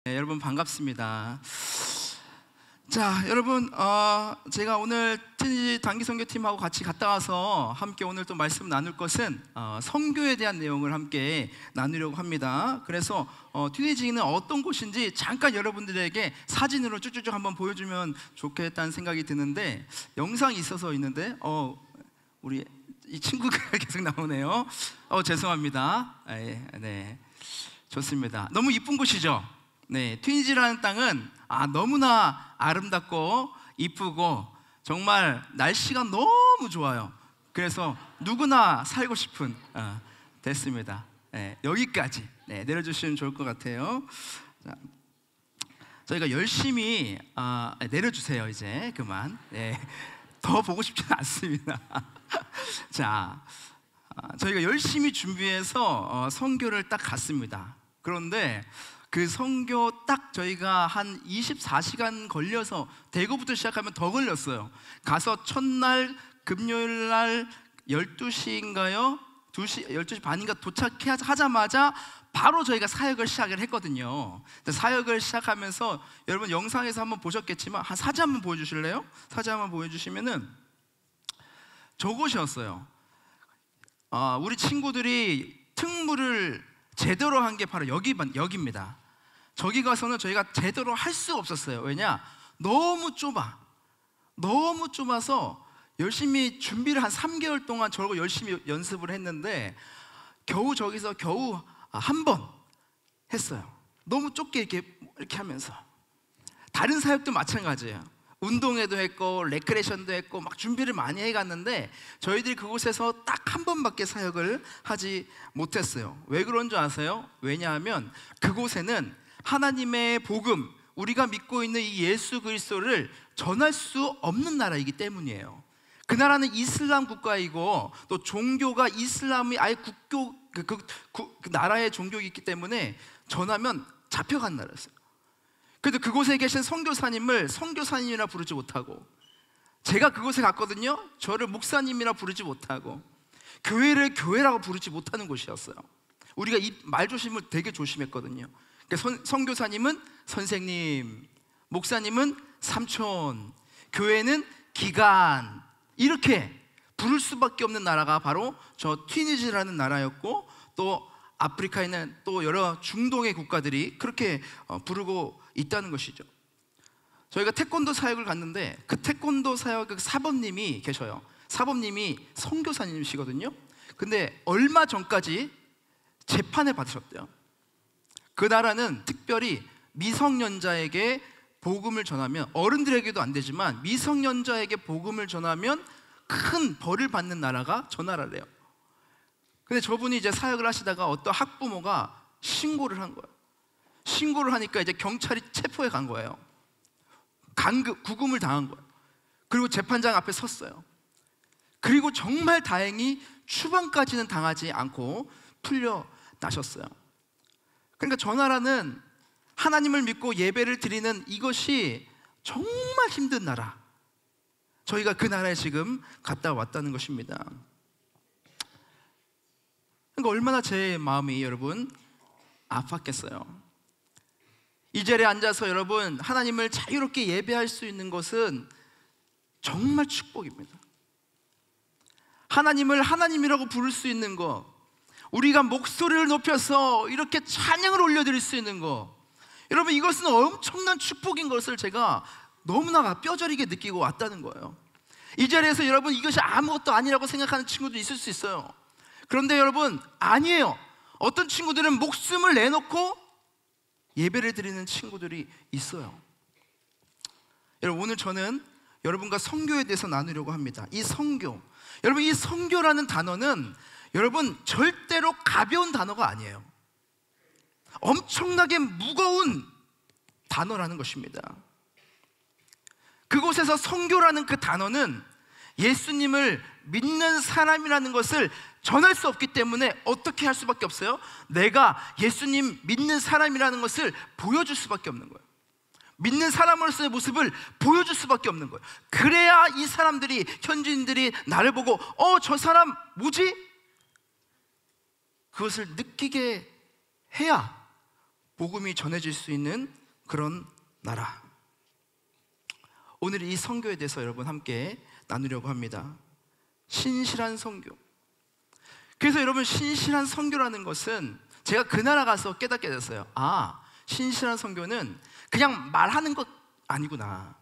네, 여러분 반갑습니다. 자, 여러분 제가 오늘 단기 선교팀하고 같이 갔다 와서 함께 오늘 또 말씀 나눌 것은 선교에 대한 내용을 함께 나누려고 합니다. 그래서 튀니지는 어떤 곳인지 잠깐 여러분들에게 사진으로 쭉쭉쭉 한번 보여주면 좋겠다는 생각이 드는데, 영상이 있어서 있는데 우리 이 친구가 계속 나오네요. 죄송합니다. 네, 좋습니다. 너무 이쁜 곳이죠. 네, 튀니지라는 땅은 너무나 아름답고 이쁘고 정말 날씨가 너무 좋아요. 그래서 누구나 살고 싶은 됐습니다. 네, 여기까지 내려주시면 좋을 것 같아요. 자, 저희가 열심히 내려주세요. 이제 그만. 더 보고 싶지는 않습니다. 자, 저희가 열심히 준비해서 선교를 딱 갔습니다. 그런데 그 선교 딱 저희가 한 24시간 걸려서, 대구부터 시작하면 더 걸렸어요. 가서 첫날 금요일 날 12시인가요? 12시 반인가 도착하자마자 바로 저희가 사역을 시작을 했거든요. 사역을 시작하면서 여러분 영상에서 한번 보셨겠지만 사진 한번 보여주실래요? 사진 한번 보여주시면은 저곳이었어요. 우리 친구들이 특무를 제대로 한 게 바로 여기입니다. 저기 가서는 저희가 제대로 할 수 없었어요. 왜냐? 너무 좁아서 열심히 준비를 한 3개월 동안 저러고 열심히 연습을 했는데 저기서 겨우 한 번 했어요. 너무 좁게 이렇게 하면서. 다른 사역도 마찬가지예요. 운동회도 했고 레크레이션도 했고 막 준비를 많이 해갔는데 저희들이 그곳에서 딱 한 번밖에 사역을 하지 못했어요. 왜 그런 줄 아세요? 왜냐하면 그곳에는 하나님의 복음, 우리가 믿고 있는 이 예수 그리스도를 전할 수 없는 나라이기 때문이에요. 그 나라는 이슬람 국가이고 또 종교가 이슬람이 아예 국교 그 나라의 종교이기 있기 때문에 전하면 잡혀간 나라였어요. 그래도 그곳에 계신 선교사님을 선교사님이라 부르지 못하고, 제가 그곳에 갔거든요. 저를 목사님이라 부르지 못하고, 교회를 교회라고 부르지 못하는 곳이었어요. 우리가 이 말조심을 되게 조심했거든요. 그러니까 선교사님은 선생님, 목사님은 삼촌, 교회는 기간, 이렇게 부를 수밖에 없는 나라가 바로 저 튀니지라는 나라였고, 또 아프리카에 있는 또 여러 중동의 국가들이 그렇게 부르고 있다는 것이죠. 저희가 태권도 사역을 갔는데 그 태권도 사역 사범님이 계셔요. 사범님이 선교사님이시거든요. 근데 얼마 전까지 재판을 받으셨대요. 그 나라는 특별히 미성년자에게 복음을 전하면, 어른들에게도 안 되지만 미성년자에게 복음을 전하면 큰 벌을 받는 나라가 저 나라래요. 근데 저분이 이제 사역을 하시다가 어떤 학부모가 신고를 한 거예요. 신고를 하니까 이제 경찰이 체포해 간 거예요. 구금을 당한 거예요. 그리고 재판장 앞에 섰어요. 그리고 정말 다행히 추방까지는 당하지 않고 풀려나셨어요. 그러니까 저 나라는 하나님을 믿고 예배를 드리는 이것이 정말 힘든 나라. 저희가 그 나라에 지금 갔다 왔다는 것입니다. 그러니까 얼마나 제 마음이 여러분 아팠겠어요. 이 자리에 앉아서 여러분 하나님을 자유롭게 예배할 수 있는 것은 정말 축복입니다. 하나님을 하나님이라고 부를 수 있는 것, 우리가 목소리를 높여서 이렇게 찬양을 올려드릴 수 있는 것, 여러분 이것은 엄청난 축복인 것을 제가 너무나 뼈저리게 느끼고 왔다는 거예요. 이 자리에서 여러분 이것이 아무것도 아니라고 생각하는 친구도 있을 수 있어요. 그런데 여러분 아니에요. 어떤 친구들은 목숨을 내놓고 예배를 드리는 친구들이 있어요. 여러분 오늘 저는 여러분과 선교에 대해서 나누려고 합니다. 이 선교, 여러분 이 선교라는 단어는 여러분 절대로 가벼운 단어가 아니에요. 엄청나게 무거운 단어라는 것입니다. 그곳에서 선교라는 그 단어는 예수님을 믿는 사람이라는 것을 전할 수 없기 때문에 어떻게 할 수밖에 없어요? 내가 예수님 믿는 사람이라는 것을 보여줄 수밖에 없는 거예요. 믿는 사람으로서의 모습을 보여줄 수밖에 없는 거예요. 그래야 이 사람들이, 현지인들이 나를 보고 저 사람 뭐지? 그것을 느끼게 해야 복음이 전해질 수 있는 그런 나라. 오늘 이 선교에 대해서 여러분 함께 나누려고 합니다. 신실한 선교. 그래서 여러분, 신실한 선교라는 것은 제가 그 나라 가서 깨닫게 됐어요. 아, 신실한 선교는 그냥 말하는 것 아니구나.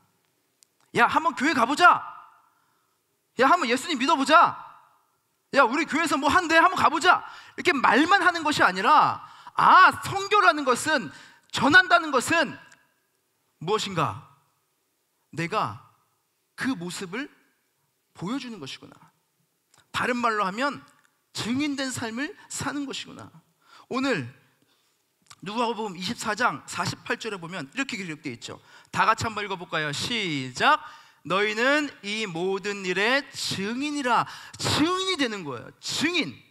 야, 한번 교회 가보자. 야, 한번 예수님 믿어보자. 야, 우리 교회에서 뭐 한대, 한번 가보자. 이렇게 말만 하는 것이 아니라, 아, 선교라는 것은, 전한다는 것은 무엇인가? 내가 그 모습을 보여주는 것이구나. 다른 말로 하면 증인된 삶을 사는 것이구나. 오늘 누가복음 24장 48절에 보면 이렇게 기록되어 있죠. 다 같이 한번 읽어볼까요? 시작. 너희는 이 모든 일의 증인이라. 증인이 되는 거예요. 증인.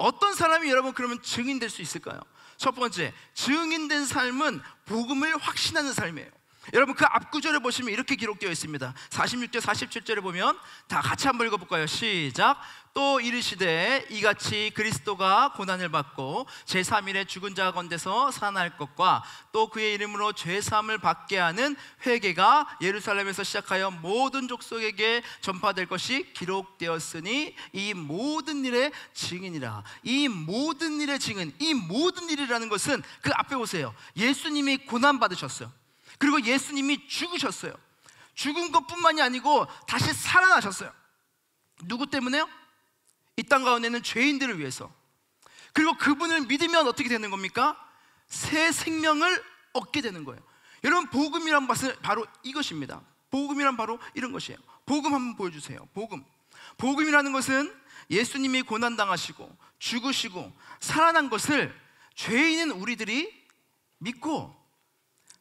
어떤 사람이 여러분 그러면 증인 될 수 있을까요? 첫 번째, 증인된 삶은 복음을 확신하는 삶이에요. 여러분 그 앞구절에 보시면 이렇게 기록되어 있습니다. 46절 47절에 보면 다 같이 한번 읽어볼까요? 시작. 또 이르시되 이같이 그리스도가 고난을 받고 제3일에 죽은 자 가운데서 살아날 것과 또 그의 이름으로 죄사함을 받게 하는 회개가 예루살렘에서 시작하여 모든 족속에게 전파될 것이 기록되었으니 이 모든 일의 증인이라. 이 모든 일의 증인, 이 모든 일이라는 것은 그 앞에 보세요. 예수님이 고난 받으셨어요. 그리고 예수님이 죽으셨어요. 죽은 것뿐만이 아니고 다시 살아나셨어요. 누구 때문에요? 이 땅 가운데는 죄인들을 위해서. 그리고 그분을 믿으면 어떻게 되는 겁니까? 새 생명을 얻게 되는 거예요. 여러분 복음이란 것은 바로 이것입니다. 복음이란 바로 이런 것이에요. 복음 한번 보여주세요. 복음이라는 것은 예수님이 고난당하시고 죽으시고 살아난 것을 죄인인 우리들이 믿고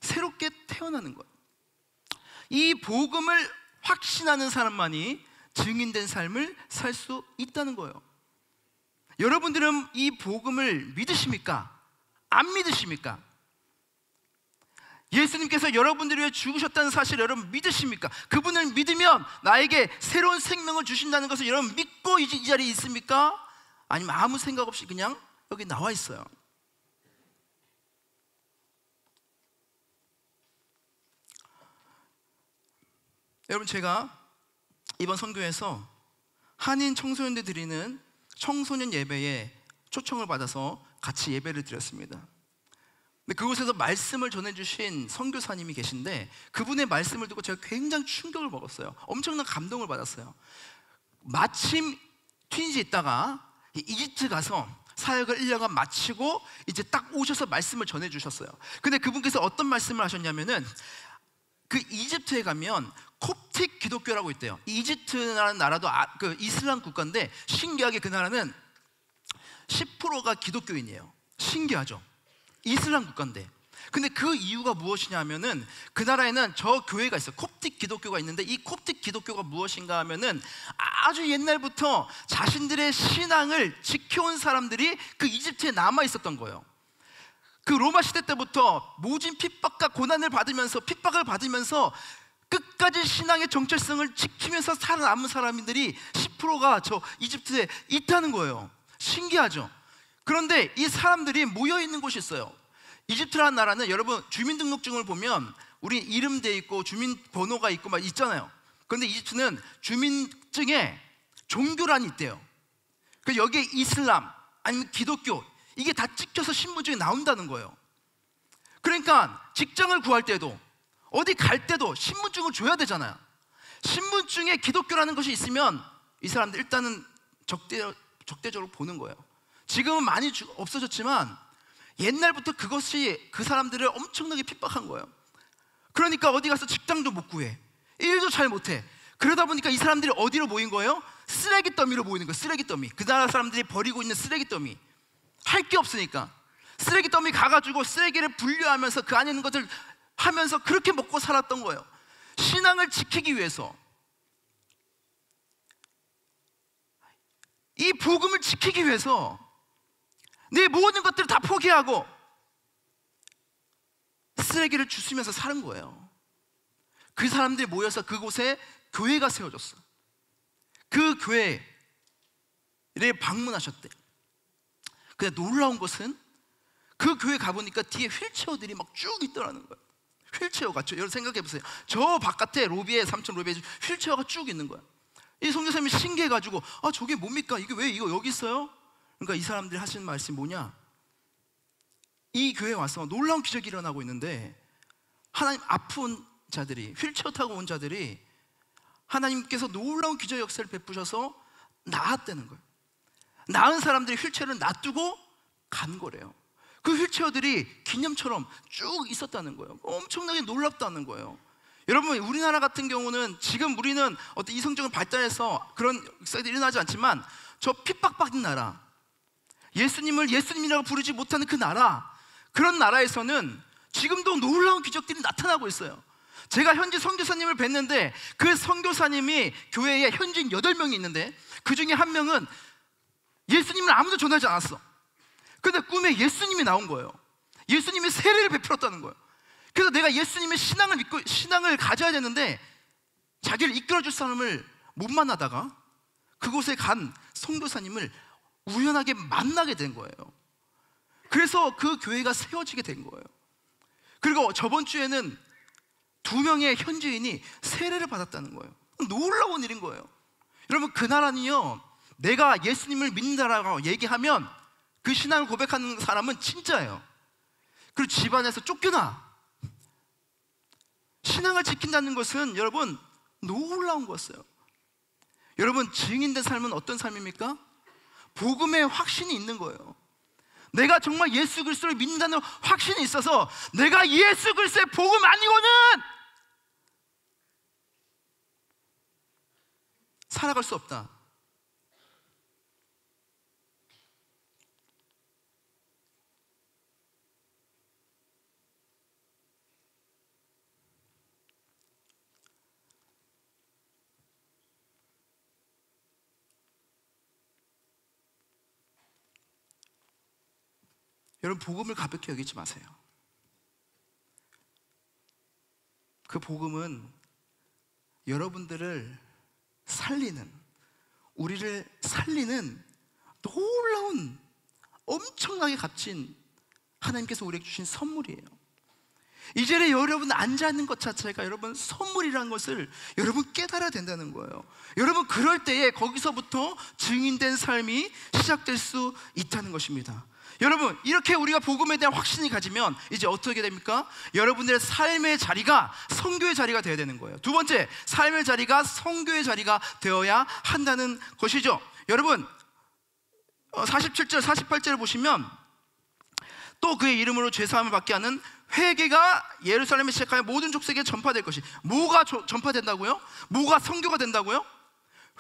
새롭게 태어나는 것. 이 복음을 확신하는 사람만이 증인된 삶을 살 수 있다는 거예요. 여러분들은 이 복음을 믿으십니까? 안 믿으십니까? 예수님께서 여러분들을 위해 죽으셨다는 사실을 여러분 믿으십니까? 그분을 믿으면 나에게 새로운 생명을 주신다는 것을 여러분 믿고 이 자리에 있습니까? 아니면 아무 생각 없이 그냥 여기 나와 있어요? 여러분 제가 이번 선교에서 한인 청소년들 드리는 청소년 예배에 초청을 받아서 같이 예배를 드렸습니다. 근데 그곳에서 말씀을 전해주신 선교사님이 계신데 그분의 말씀을 듣고 제가 굉장히 충격을 먹었어요. 엄청난 감동을 받았어요. 마침 튀니지에 있다가 이집트 가서 사역을 1년간 마치고 이제 딱 오셔서 말씀을 전해주셨어요. 근데 그분께서 어떤 말씀을 하셨냐면은 그 이집트에 가면 콥틱 기독교라고 있대요. 이집트라는 나라도 그 이슬람 국가인데 신기하게 그 나라는 10%가 기독교인이에요. 신기하죠? 이슬람 국가인데. 근데 그 이유가 무엇이냐 하면은 그 나라에는 저 교회가 있어요. 콥틱 기독교가 있는데 이 콥틱 기독교가 무엇인가 하면은 아주 옛날부터 자신들의 신앙을 지켜온 사람들이 그 이집트에 남아 있었던 거예요. 그 로마 시대 때부터 모진 핍박과 고난을 받으면서 핍박을 받으면서 끝까지 신앙의 정체성을 지키면서 살아남은 사람들이 10%가 저 이집트에 있다는 거예요. 신기하죠? 그런데 이 사람들이 모여있는 곳이 있어요. 이집트라는 나라는 여러분 주민등록증을 보면 우리 이름 돼 있고 주민번호가 있고 막 있잖아요. 그런데 이집트는 주민증에 종교란이 있대요. 그래서 여기에 이슬람 아니면 기독교 이게 다 찍혀서 신분증에 나온다는 거예요. 그러니까 직장을 구할 때도 어디 갈 때도 신분증을 줘야 되잖아요. 신분증에 기독교라는 것이 있으면 이 사람들 일단은 적대적으로 보는 거예요. 지금은 많이 없어졌지만 옛날부터 그것이 그 사람들을 엄청나게 핍박한 거예요. 그러니까 어디 가서 직장도 못 구해, 일도 잘 못해. 그러다 보니까 이 사람들이 어디로 모인 거예요? 쓰레기 더미로 모이는 거예요. 쓰레기 더미. 그 나라 사람들이 버리고 있는 쓰레기 더미. 할 게 없으니까 쓰레기 더미 가가지고 쓰레기를 분류하면서 그 안에 있는 것들 하면서 그렇게 먹고 살았던 거예요. 신앙을 지키기 위해서, 이 복음을 지키기 위해서 내 모든 것들을 다 포기하고 쓰레기를 주스면서 사는 거예요. 그 사람들이 모여서 그곳에 교회가 세워졌어. 그 교회를 방문하셨대. 근데 놀라운 것은 그 교회 가보니까 뒤에 휠체어들이 막 쭉 있더라는 거예요. 휠체어가, 여러분 생각해 보세요. 저 바깥에 로비에, 3층 로비에 휠체어가 쭉 있는 거예요. 이 선교사님이 신기해가지고, 아 저게 뭡니까? 이게 왜 이거 여기 있어요? 그러니까 이 사람들이 하시는 말씀이 뭐냐, 이 교회에 와서 놀라운 기적이 일어나고 있는데, 하나님 아픈 자들이, 휠체어 타고 온 자들이 하나님께서 놀라운 기적 역사를 베푸셔서 나았다는 거예요. 나은 사람들이 휠체어를 놔두고 간 거래요. 그 휠체어들이 기념처럼 쭉 있었다는 거예요. 엄청나게 놀랍다는 거예요. 여러분, 우리나라 같은 경우는 지금 우리는 어떤 이성적인 발달해서 그런 역사들이 일어나지 않지만, 저 핍박받은 나라, 예수님을 예수님이라고 부르지 못하는 그 나라, 그런 나라에서는 지금도 놀라운 기적들이 나타나고 있어요. 제가 현지 선교사님을 뵀는데, 그 선교사님이 교회에 현지인 8명이 있는데 그 중에 한 명은 예수님을 아무도 전하지 않았어. 근데 꿈에 예수님이 나온 거예요. 예수님이 세례를 베풀었다는 거예요. 그래서 내가 예수님의 신앙을 믿고 신앙을 가져야 되는데, 자기를 이끌어줄 사람을 못 만나다가 그곳에 간 선교사님을 우연하게 만나게 된 거예요. 그래서 그 교회가 세워지게 된 거예요. 그리고 저번 주에는 2명의 현지인이 세례를 받았다는 거예요. 놀라운 일인 거예요. 여러분, 그 나라는요, 내가 예수님을 믿는다라고 얘기하면 그 신앙을 고백하는 사람은 진짜예요. 그리고 집안에서 쫓겨나. 신앙을 지킨다는 것은 여러분 놀라운 거였어요. 여러분, 증인된 삶은 어떤 삶입니까? 복음의 확신이 있는 거예요. 내가 정말 예수 그리스도를 믿는다는 확신이 있어서, 내가 예수 그리스도의 복음 아니고는 살아갈 수 없다. 여러분, 복음을 가볍게 여기지 마세요. 그 복음은 여러분들을 살리는, 우리를 살리는 놀라운, 엄청나게 값진 하나님께서 우리에게 주신 선물이에요. 이 자리에 여러분 앉아있는 것 자체가 여러분 선물이라는 것을 여러분 깨달아야 된다는 거예요. 여러분, 그럴 때에 거기서부터 증인된 삶이 시작될 수 있다는 것입니다. 여러분, 이렇게 우리가 복음에 대한 확신이 가지면 이제 어떻게 됩니까? 여러분들의 삶의 자리가 선교의 자리가 되어야 되는 거예요. 두 번째, 삶의 자리가 선교의 자리가 되어야 한다는 것이죠. 여러분, 47절 48절을 보시면, 또 그의 이름으로 죄사함을 받게 하는 회개가 예루살렘에 시작하여 모든 족속에 전파될 것이. 뭐가 전파된다고요? 뭐가 선교가 된다고요?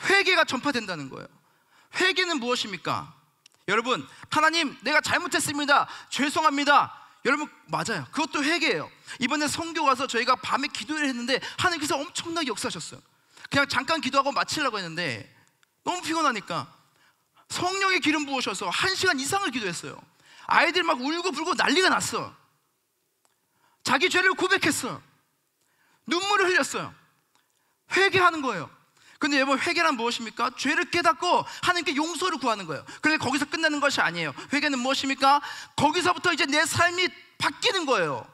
회개가 전파된다는 거예요. 회개는 무엇입니까? 여러분, 하나님 내가 잘못했습니다, 죄송합니다. 여러분, 맞아요. 그것도 회개예요. 이번에 선교 가서 저희가 밤에 기도를 했는데 하나님께서 엄청나게 역사하셨어요. 그냥 잠깐 기도하고 마치려고 했는데 너무 피곤하니까 성령의 기름 부으셔서 1시간 이상을 기도했어요. 아이들 막 울고 불고 난리가 났어. 자기 죄를 고백했어요. 눈물을 흘렸어요. 회개하는 거예요. 근데 여러분, 회개란 무엇입니까? 죄를 깨닫고 하나님께 용서를 구하는 거예요. 그런데 거기서 끝나는 것이 아니에요. 회개는 무엇입니까? 거기서부터 이제 내 삶이 바뀌는 거예요.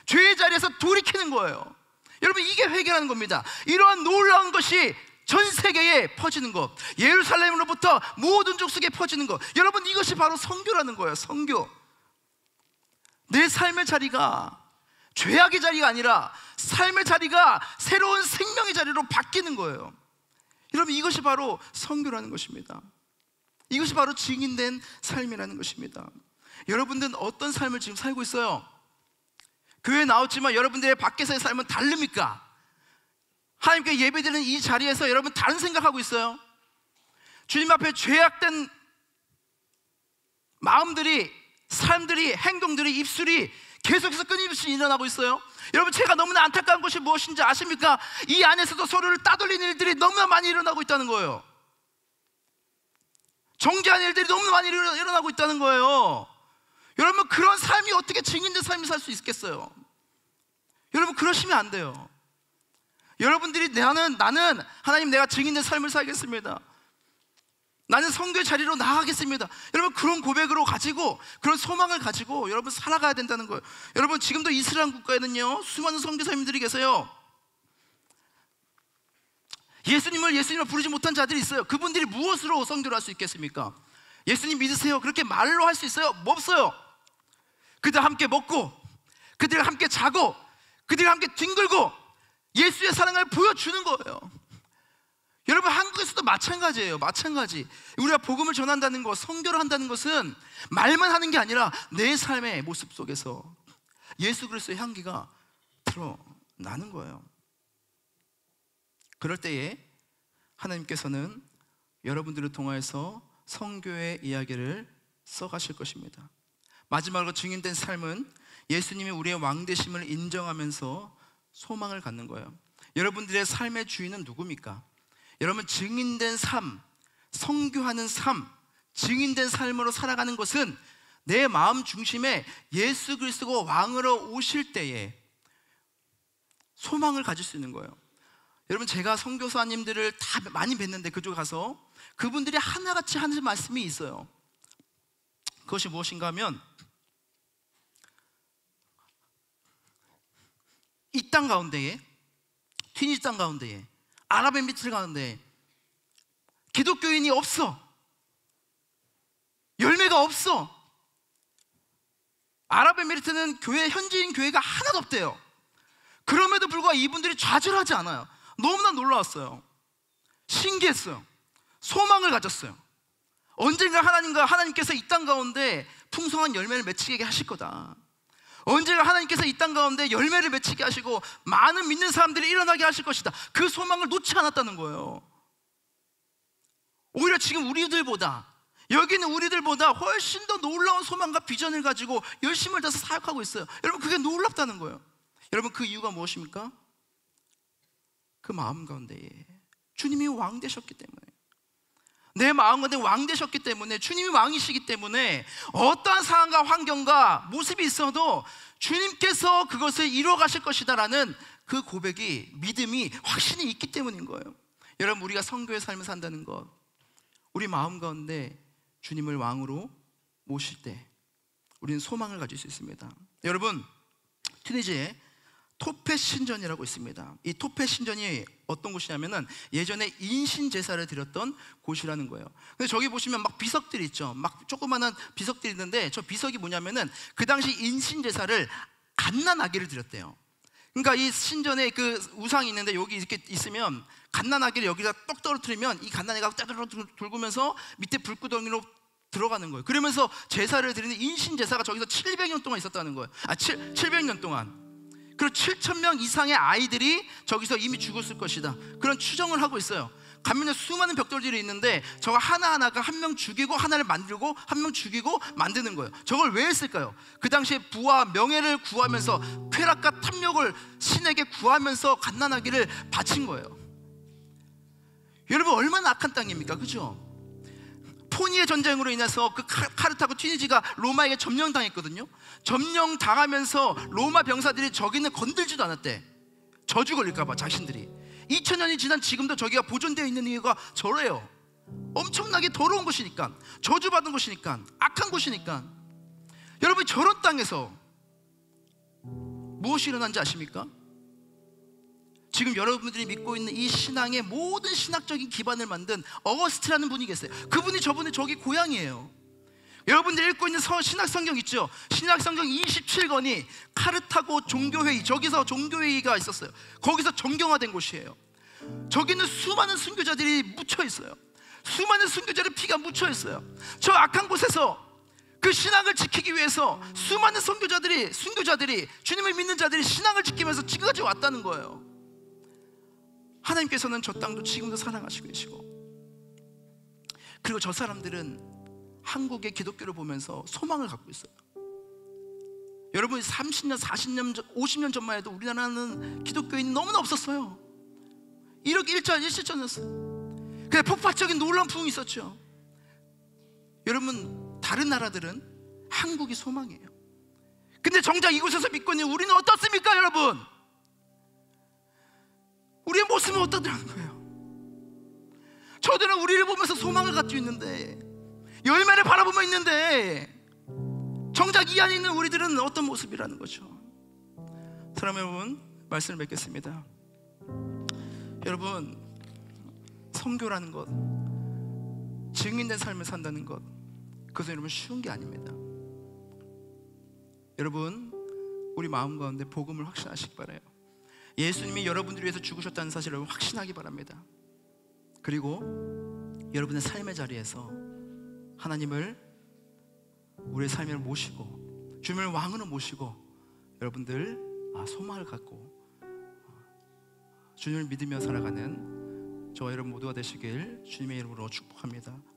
죄의 자리에서 돌이키는 거예요. 여러분, 이게 회개라는 겁니다. 이러한 놀라운 것이 전 세계에 퍼지는 것, 예루살렘으로부터 모든 족속에 퍼지는 것, 여러분, 이것이 바로 선교라는 거예요. 선교. 내 삶의 자리가 죄악의 자리가 아니라 삶의 자리가 새로운 생명의 자리로 바뀌는 거예요. 여러분, 이것이 바로 선교라는 것입니다. 이것이 바로 증인된 삶이라는 것입니다. 여러분들은 어떤 삶을 지금 살고 있어요? 교회에 나왔지만 여러분들의 밖에서의 삶은 다릅니까? 하나님께 예배드리는 이 자리에서 여러분 다른 생각하고 있어요? 주님 앞에 죄악된 마음들이, 삶들이, 행동들이, 입술이 계속해서 끊임없이 일어나고 있어요. 여러분, 제가 너무나 안타까운 것이 무엇인지 아십니까? 이 안에서도 서로를 따돌리는 일들이 너무나 많이 일어나고 있다는 거예요. 정죄하는 일들이 너무나 많이 일어나고 있다는 거예요. 여러분, 그런 삶이 어떻게 증인된 삶을 살 수 있겠어요? 여러분, 그러시면 안 돼요. 여러분들이 나는 하나님, 내가 증인된 삶을 살겠습니다. 나는 선교의 자리로 나아가겠습니다. 여러분, 그런 고백으로 가지고, 그런 소망을 가지고 여러분 살아가야 된다는 거예요. 여러분, 지금도 이스라엘 국가에는요 수많은 선교사님들이 계세요. 예수님을 부르지 못한 자들이 있어요. 그분들이 무엇으로 선교를 할 수 있겠습니까? 예수님 믿으세요, 그렇게 말로 할 수 있어요? 뭐 없어요. 그들 함께 먹고, 그들과 함께 자고, 그들과 함께 뒹굴고 예수의 사랑을 보여주는 거예요. 여러분, 한국에서도 마찬가지예요. 마찬가지. 우리가 복음을 전한다는 것, 선교를 한다는 것은 말만 하는 게 아니라 내 삶의 모습 속에서 예수 그리스도의 향기가 드러나는 거예요. 그럴 때에 하나님께서는 여러분들을 통하여서 선교의 이야기를 써가실 것입니다. 마지막으로 증인된 삶은 예수님이 우리의 왕되심을 인정하면서 소망을 갖는 거예요. 여러분들의 삶의 주인은 누굽니까? 여러분, 증인된 삶, 선교하는 삶, 증인된 삶으로 살아가는 것은 내 마음 중심에 예수 그리스도가 왕으로 오실 때에 소망을 가질 수 있는 거예요. 여러분, 제가 선교사님들을 다 많이 뵀는데 그쪽에 가서 그분들이 하나같이 하는 말씀이 있어요. 그것이 무엇인가 하면, 이 땅 가운데에, 튀니지 땅 가운데에, 아랍에미리트 가운데 기독교인이 없어. 열매가 없어. 아랍에미리트는 현지인 교회가 하나도 없대요. 그럼에도 불구하고 이분들이 좌절하지 않아요. 너무나 놀라웠어요. 신기했어요. 소망을 가졌어요. 언젠가 하나님께서 이 땅 가운데 풍성한 열매를 맺히게 하실 거다. 언젠가 하나님께서 이 땅 가운데 열매를 맺히게 하시고 많은 믿는 사람들이 일어나게 하실 것이다. 그 소망을 놓지 않았다는 거예요. 오히려 지금 여기 있는 우리들보다 훨씬 더 놀라운 소망과 비전을 가지고 열심을 다해서 사역하고 있어요. 여러분, 그게 놀랍다는 거예요. 여러분, 그 이유가 무엇입니까? 그 마음 가운데에 주님이 왕 되셨기 때문에, 내 마음 가운데 왕 되셨기 때문에, 주님이 왕이시기 때문에 어떠한 상황과 환경과 모습이 있어도 주님께서 그것을 이루어 가실 것이다 라는 그 고백이, 믿음이, 확신이 있기 때문인 거예요. 여러분, 우리가 선교의 삶을 산다는 것, 우리 마음 가운데 주님을 왕으로 모실 때 우리는 소망을 가질 수 있습니다. 여러분, 튀니지에 토페 신전이라고 있습니다. 이 토페 신전이 어떤 곳이냐면은 예전에 인신 제사를 드렸던 곳이라는 거예요. 근데 저기 보시면 막 비석들이 있죠. 막 조그마한 비석들이 있는데, 저 비석이 뭐냐면은 그 당시 인신 제사를 갓난아기를 드렸대요. 그러니까 이 신전에 그 우상이 있는데 여기 이렇게 있으면 갓난아기를 여기다 떡 떨어뜨리면 이 갓난아기가 따르르 돌면서 밑에 불구덩이로 들어가는 거예요. 그러면서 제사를 드리는 인신 제사가 저기서 700년 동안 있었다는 거예요. 700년 동안. 그리고 7,000명 이상의 아이들이 저기서 이미 죽었을 것이다, 그런 추정을 하고 있어요. 가면은 수많은 벽돌들이 있는데 저거 하나하나가 한 명 죽이고 하나를 만들고 한 명 죽이고 만드는 거예요. 저걸 왜 했을까요? 그 당시에 부와 명예를 구하면서, 쾌락과 탐욕을 신에게 구하면서 갓난아기를 바친 거예요. 여러분, 얼마나 악한 땅입니까? 그죠? 포니의 전쟁으로 인해서 그 카르타고 튀니지가 로마에게 점령당했거든요. 점령당하면서 로마 병사들이 저기는 건들지도 않았대. 저주 걸릴까봐 자신들이. 2000년이 지난 지금도 저기가 보존되어 있는 이유가 저래요. 엄청나게 더러운 곳이니까, 저주받은 곳이니까, 악한 곳이니까. 여러분, 저런 땅에서 무엇이 일어난지 아십니까? 지금 여러분들이 믿고 있는 이 신앙의 모든 신학적인 기반을 만든 어거스트라는 분이 계세요. 그분이 저기 고향이에요. 여러분들이 읽고 있는 신학성경 있죠? 신학성경 27권이 카르타고 종교회의, 저기서 종교회의가 있었어요. 거기서 정경화된 곳이에요. 저기는 수많은 순교자들이 묻혀 있어요. 수많은 순교자들의 피가 묻혀 있어요. 저 악한 곳에서 그 신앙을 지키기 위해서 수많은 순교자들이, 주님을 믿는 자들이 신앙을 지키면서 지금까지 왔다는 거예요. 하나님께서는 저 땅도 지금도 사랑하시고 계시고, 그리고 저 사람들은 한국의 기독교를 보면서 소망을 갖고 있어요. 여러분, 30년, 40년, 50년 전만 해도 우리나라는 기독교인이 너무나 없었어요. 이렇게 일실천이었어요. 근데 폭발적인 놀라운 부흥이 있었죠. 여러분, 다른 나라들은 한국이 소망이에요. 근데 정작 이곳에서 믿고 있는 우리는 어떻습니까, 여러분? 우리의 모습은 어떠더라는 거예요? 저들은 우리를 보면서 소망을 갖고 있는데, 열매를 바라보며 있는데, 정작 이 안에 있는 우리들은 어떤 모습이라는 거죠. 사랑하는 여러분, 말씀을 맺겠습니다. 여러분, 선교라는 것, 증인된 삶을 산다는 것, 그것은 여러분 쉬운 게 아닙니다. 여러분, 우리 마음 가운데 복음을 확신하시기 바라요. 예수님이 여러분들을 위해서 죽으셨다는 사실을 여러분 확신하기 바랍니다. 그리고 여러분의 삶의 자리에서 하나님을 우리의 삶을 모시고 주님을 왕으로 모시고 여러분들 소망을 갖고 주님을 믿으며 살아가는 저와 여러분 모두가 되시길 주님의 이름으로 축복합니다.